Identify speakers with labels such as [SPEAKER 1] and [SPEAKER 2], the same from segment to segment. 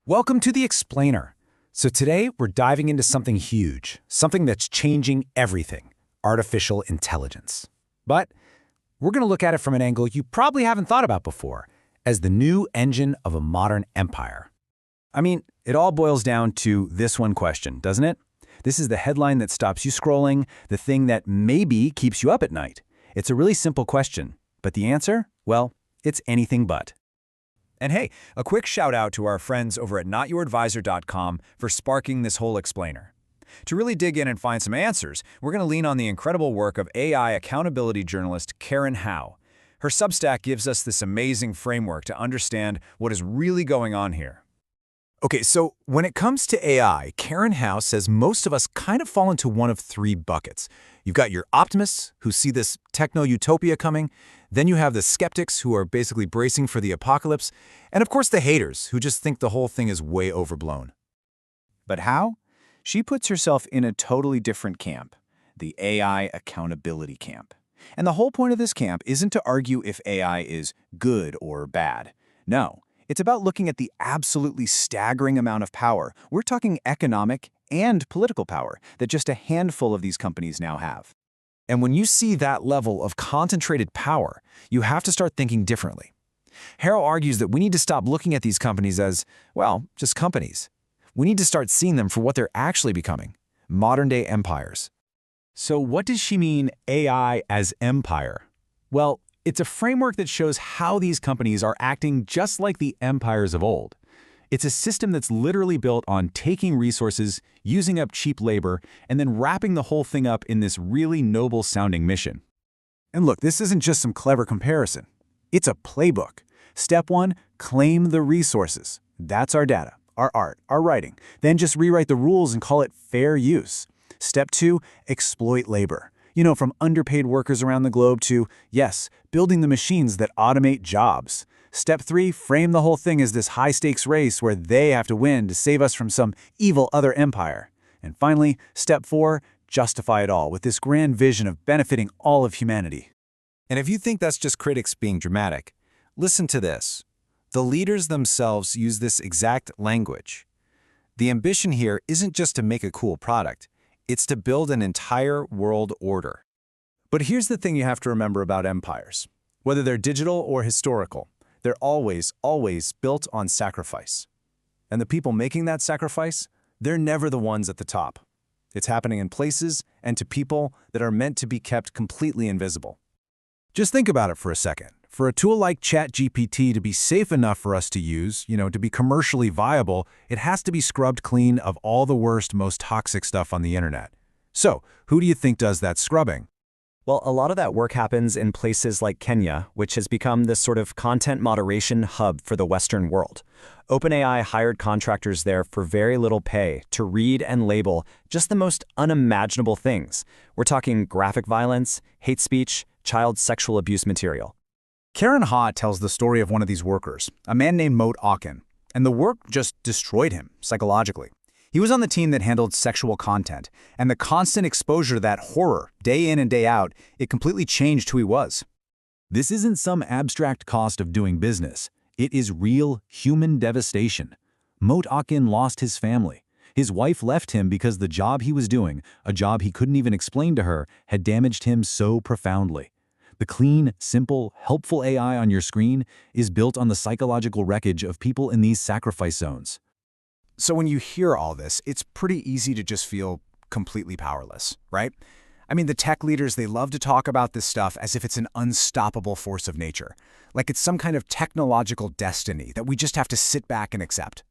[SPEAKER 1] Welcome to The Explainer. So today we're diving into something huge, something that's changing everything, artificial intelligence. But we're going to look at it from an angle you probably haven't thought about before, as the new engine of a modern empire. I mean, it all boils down to this one question, doesn't it? This is the headline that stops you scrolling, the thing that maybe keeps you up at night. It's a really simple question, but the answer? Well, it's anything but. And hey, a quick shout out to our friends over at NotYourAdvisor.com for sparking this whole explainer. To really dig in and find some answers, we're going to lean on the incredible work of AI accountability journalist Karen Howe. Her Substack gives us this amazing framework to understand what is really going on here. Okay, so when it comes to AI, Karen Howe says most of us kind of fall into one of three buckets. You've got your optimists who see this techno-utopia coming, then you have the skeptics who are basically bracing for the apocalypse, and of course the haters who just think the whole thing is way overblown. But Howe? She puts herself in a totally different camp, the AI accountability camp. And the whole point of this camp isn't to argue if AI is good or bad. No. It's about looking at the absolutely staggering amount of power. We're talking economic and political power that just a handful of these companies now have. And when you see that level of concentrated power, you have to start thinking differently. Harrow argues that we need to stop looking at these companies as, well, just companies. We need to start seeing them for what they're actually becoming, modern-day empires. So what does she mean, AI as empire? Well, it's a framework that shows how these companies are acting just like the empires of old. It's a system that's literally built on taking resources, using up cheap labor, and then wrapping the whole thing up in this really noble-sounding mission. And look, this isn't just some clever comparison. It's a playbook. Step 1, claim the resources. That's our data, our art, our writing. Then just rewrite the rules and call it fair use. Step 2, exploit labor. From underpaid workers around the globe to, yes, building the machines that automate jobs. Step 3, frame the whole thing as this high-stakes race where they have to win to save us from some evil other empire. And finally, Step 4, justify it all with this grand vision of benefiting all of humanity. And if you think that's just critics being dramatic, listen to this. The leaders themselves use this exact language. The ambition here isn't just to make a cool product. It's to build an entire world order. But here's the thing you have to remember about empires. Whether they're digital or historical, they're always built on sacrifice. And the people making that sacrifice, they're never the ones at the top. It's happening in places and to people that are meant to be kept completely invisible. Just think about it for a second. For a tool like ChatGPT to be safe enough for us to use, to be commercially viable, it has to be scrubbed clean of all the worst, most toxic stuff on the internet. So, who do you think does that scrubbing?
[SPEAKER 2] Well, a lot of that work happens in places like Kenya, which has become this sort of content moderation hub for the Western world. OpenAI hired contractors there for very little pay to read and label just the most unimaginable things. We're talking graphic violence, hate speech, child sexual abuse material.
[SPEAKER 1] Karen Howe tells the story of one of these workers, a man named Moat Akin, and the work just destroyed him psychologically. He was on the team that handled sexual content, and the constant exposure to that horror, day in and day out, it completely changed who he was. This isn't some abstract cost of doing business. It is real human devastation. Moat Akin lost his family. His wife left him because the job he was doing, a job he couldn't even explain to her, had damaged him so profoundly. The clean, simple, helpful AI on your screen is built on the psychological wreckage of people in these sacrifice zones. So when you hear all this, it's pretty easy to just feel completely powerless, right? I mean, the tech leaders, they love to talk about this stuff as if it's an unstoppable force of nature, like it's some kind of technological destiny that we just have to sit back and accept.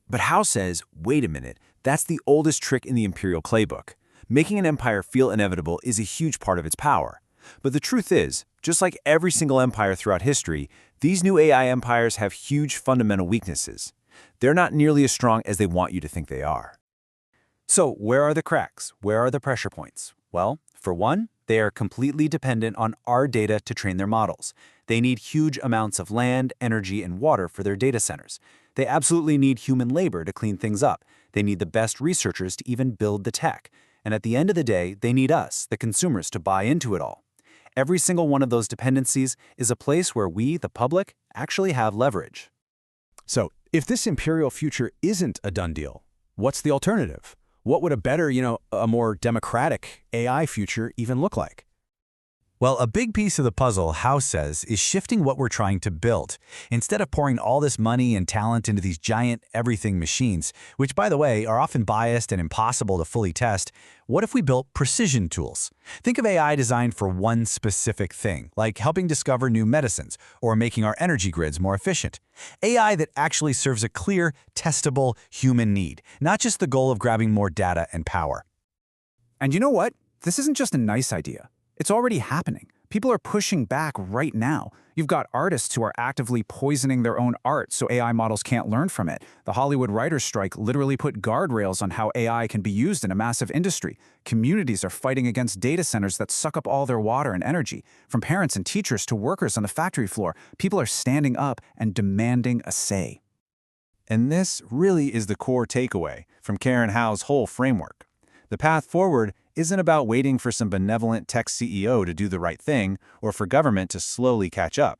[SPEAKER 1] But Howe says, wait a minute, that's the oldest trick in the imperial playbook. Making an empire feel inevitable is a huge part of its power. But the truth is, just like every single empire throughout history, these new AI empires have huge fundamental weaknesses. They're not nearly as strong as they want you to think they are. So where are the cracks? Where are the pressure points? Well, for one, they are completely dependent on our data to train their models. They need huge amounts of land, energy, and water for their data centers. They absolutely need human labor to clean things up. They need the best researchers to even build the tech. And at the end of the day, they need us, the consumers, to buy into it all. Every single one of those dependencies is a place where we, the public, actually have leverage. So
[SPEAKER 3] If this imperial future isn't a done deal, what's the alternative? What would a better, a more democratic AI future even look like?
[SPEAKER 4] Well, a big piece of the puzzle, House says, is shifting what we're trying to build. Instead of pouring all this money and talent into these giant everything machines, which, by the way, are often biased and impossible to fully test, what if we built precision tools? Think of AI designed for one specific thing, like helping discover new medicines or making our energy grids more efficient. AI that actually serves a clear, testable human need, not just the goal of grabbing more data and power.
[SPEAKER 5] And you know what? This isn't just a nice idea. It's already happening. People are pushing back right now. You've got artists who are actively poisoning their own art so AI models can't learn from it. The Hollywood writers' strike literally put guardrails on how AI can be used in a massive industry. Communities are fighting against data centers that suck up all their water and energy. From parents and teachers to workers on the factory floor, people are standing up and demanding a say.
[SPEAKER 1] And this really is the core takeaway from Karen Howe's whole framework. The path forward isn't about waiting for some benevolent tech CEO to do the right thing or for government to slowly catch up.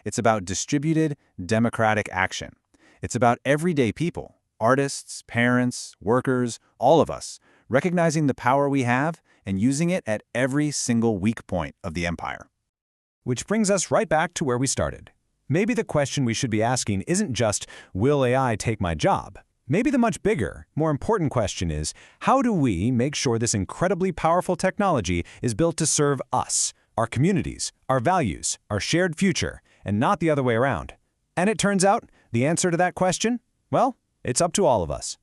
[SPEAKER 1] It's about distributed, democratic action. It's about everyday people, artists, parents, workers, all of us, recognizing the power we have and using it at every single weak point of the empire.
[SPEAKER 2] Which brings us right back to where we started. Maybe the question we should be asking isn't just, will AI take my job? Maybe the much bigger, more important question is, how do we make sure this incredibly powerful technology is built to serve us, our communities, our values, our shared future, and not the other way around? And it turns out, the answer to that question, well, it's up to all of us.